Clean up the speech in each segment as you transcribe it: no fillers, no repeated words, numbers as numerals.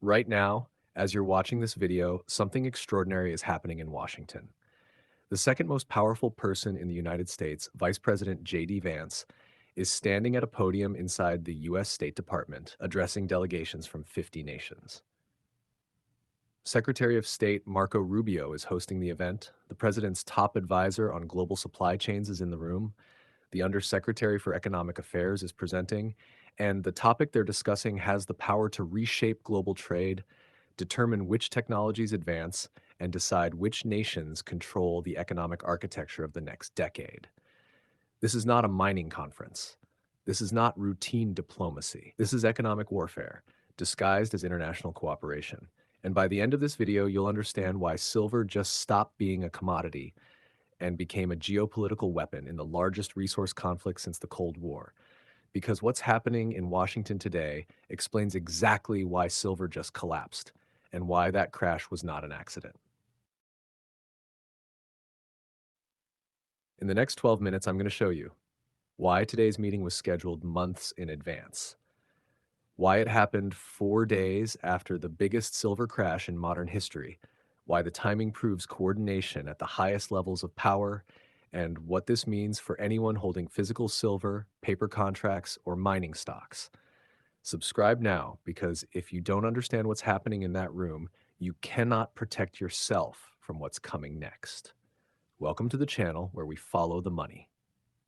Right now, as you're watching this video, something extraordinary is happening in Washington. The second most powerful person in the United States, Vice President J.D. Vance, is standing at a podium inside the U.S. State Department addressing delegations from 50 nations. Secretary of State Marco Rubio is hosting the event. The president's top advisor on global supply chains is in the room. The Undersecretary for Economic Affairs is presenting, and the topic they're discussing has the power to reshape global trade, determine which technologies advance, and decide which nations control the economic architecture of the next decade. This is not a mining conference. This is not routine diplomacy. This is economic warfare, disguised as international cooperation. And by the end of this video, you'll understand why silver just stopped being a commodity and became a geopolitical weapon in the largest resource conflict since the Cold War. Because what's happening in Washington today explains exactly why silver just collapsed and why that crash was not an accident. In the next 12 minutes, I'm going to show you why today's meeting was scheduled months in advance, why it happened 4 days after the biggest silver crash in modern history, why the timing proves coordination at the highest levels of power, and what this means for anyone holding physical silver, paper contracts, or mining stocks. Subscribe now, because if you don't understand what's happening in that room, you cannot protect yourself from what's coming next. Welcome to the channel where we follow the money,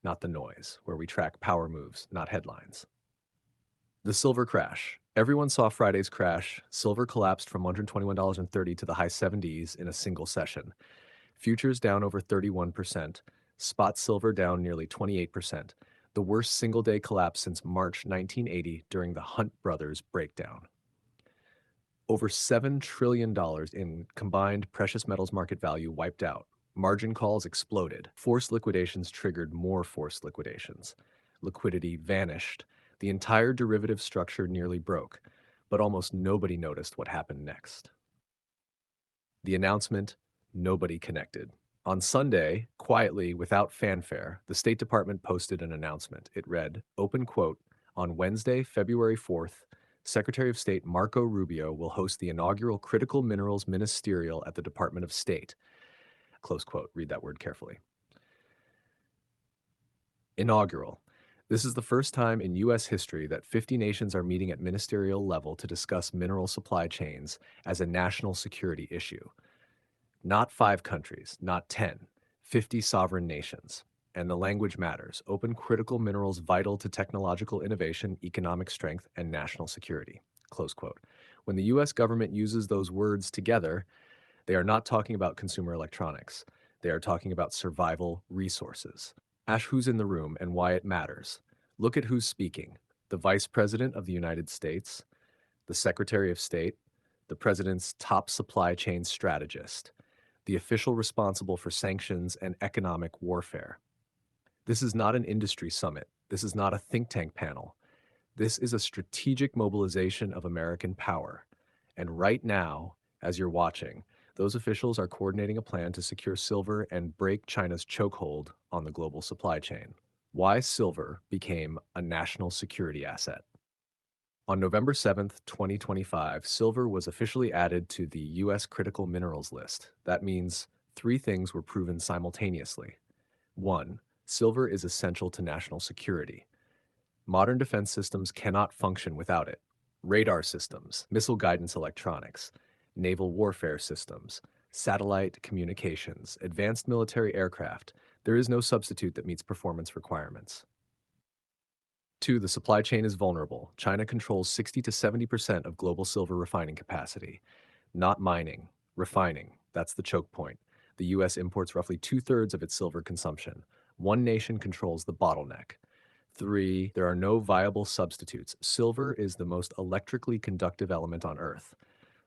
not the noise, where we track power moves, not headlines. The silver crash. Everyone saw Friday's crash. Silver collapsed from $121.30 to the high 70s in a single session. Futures down over 31%. Spot silver down nearly 28%. The worst single-day collapse since March 1980 during the Hunt brothers breakdown. Over $7 trillion in combined precious metals market value wiped out. Margin calls exploded. Forced liquidations triggered more forced liquidations. Liquidity vanished. The entire derivative structure nearly broke, but almost nobody noticed what happened next. The announcement, nobody connected. On Sunday, quietly, without fanfare, the State Department posted an announcement. It read, open quote, on Wednesday, February 4th, Secretary of State Marco Rubio will host the inaugural Critical Minerals Ministerial at the Department of State. Close quote. Read that word carefully. Inaugural. This is the first time in U.S. history that 50 nations are meeting at ministerial level to discuss mineral supply chains as a national security issue. Not 5 countries, not 10, 50 sovereign nations. And the language matters. Open critical minerals vital to technological innovation, economic strength, and national security. Close quote. When the U.S. government uses those words together, they are not talking about consumer electronics. They are talking about survival resources. Ask who's in the room and why it matters. Look at who's speaking. The Vice President of the United States, the Secretary of State, the President's top supply chain strategist, the official responsible for sanctions and economic warfare. This is not an industry summit. This is not a think tank panel. This is a strategic mobilization of American power. And right now, as you're watching, those officials are coordinating a plan to secure silver and break China's chokehold on the global supply chain. Why silver became a national security asset. On November 7th, 2025, silver was officially added to the U.S. Critical Minerals list. That means 3 things were proven simultaneously. 1. Silver is essential to national security. Modern defense systems cannot function without it. Radar systems, missile guidance electronics, naval warfare systems, satellite communications, advanced military aircraft. There is no substitute that meets performance requirements. 2. The supply chain is vulnerable. China controls 60 to 70% of global silver refining capacity. Not mining, refining. That's the choke point. The U.S. imports roughly 2/3 of its silver consumption. One nation controls the bottleneck. 3. There are no viable substitutes. Silver is the most electrically conductive element on Earth.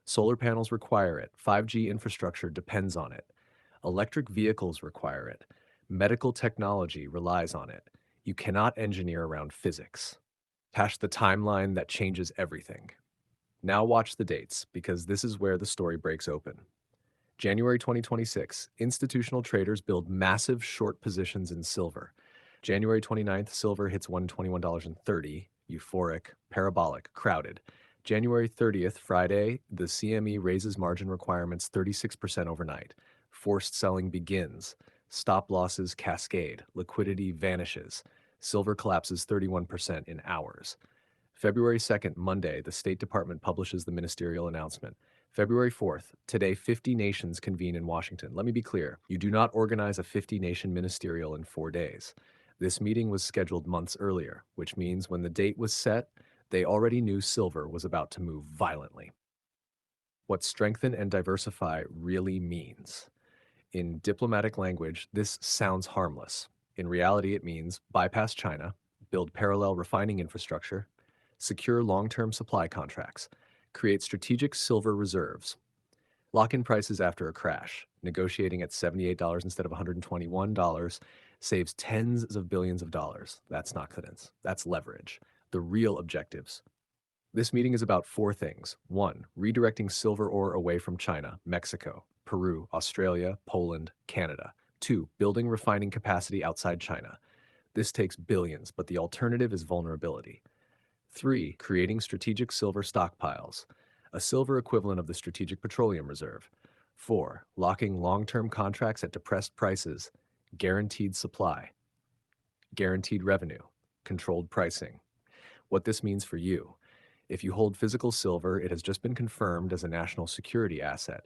Solar panels require it. 5G infrastructure depends on it. Electric vehicles require it. Medical technology relies on it. You cannot engineer around physics. Hash the timeline that changes everything. Now watch the dates, because this is where the story breaks open. January 2026, institutional traders build massive short positions in silver. January 29th, silver hits $121.30, euphoric, parabolic, crowded. January 30th, Friday, the CME raises margin requirements 36% overnight. Forced selling begins. Stop losses cascade. Liquidity vanishes. Silver collapses 31% in hours. February 2nd, Monday, the State Department publishes the ministerial announcement. February 4th, today 50 nations convene in Washington. Let me be clear, you do not organize a 50-nation ministerial in 4 days. This meeting was scheduled months earlier, which means when the date was set, they already knew silver was about to move violently. What strengthen and diversify really means. In diplomatic language, this sounds harmless. In reality, it means bypass China, build parallel refining infrastructure, secure long-term supply contracts, create strategic silver reserves, lock in prices after a crash. Negotiating at $78 instead of $121 saves tens of billions of dollars. That's not confidence. That's leverage. The real objectives. This meeting is about 4 things. 1. Redirecting silver ore away from China, Mexico, Peru, Australia, Poland, Canada. 2. Building refining capacity outside China. This takes billions, but the alternative is vulnerability. 3. Creating strategic silver stockpiles, a silver equivalent of the Strategic Petroleum Reserve. 4. Locking long-term contracts at depressed prices, guaranteed supply, guaranteed revenue, controlled pricing. What this means for you. If you hold physical silver, it has just been confirmed as a national security asset.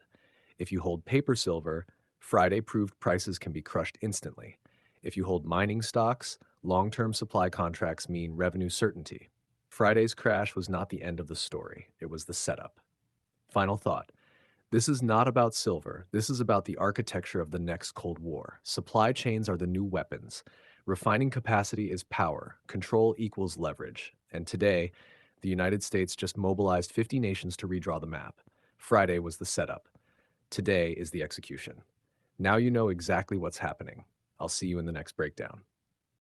If you hold paper silver, Friday-proved prices can be crushed instantly. If you hold mining stocks, long-term supply contracts mean revenue certainty. Friday's crash was not the end of the story. It was the setup. Final thought. This is not about silver. This is about the architecture of the next Cold War. Supply chains are the new weapons. Refining capacity is power. Control equals leverage. And today, the United States just mobilized 50 nations to redraw the map. Friday was the setup. Today is the execution. Now you know exactly what's happening. I'll see you in the next breakdown.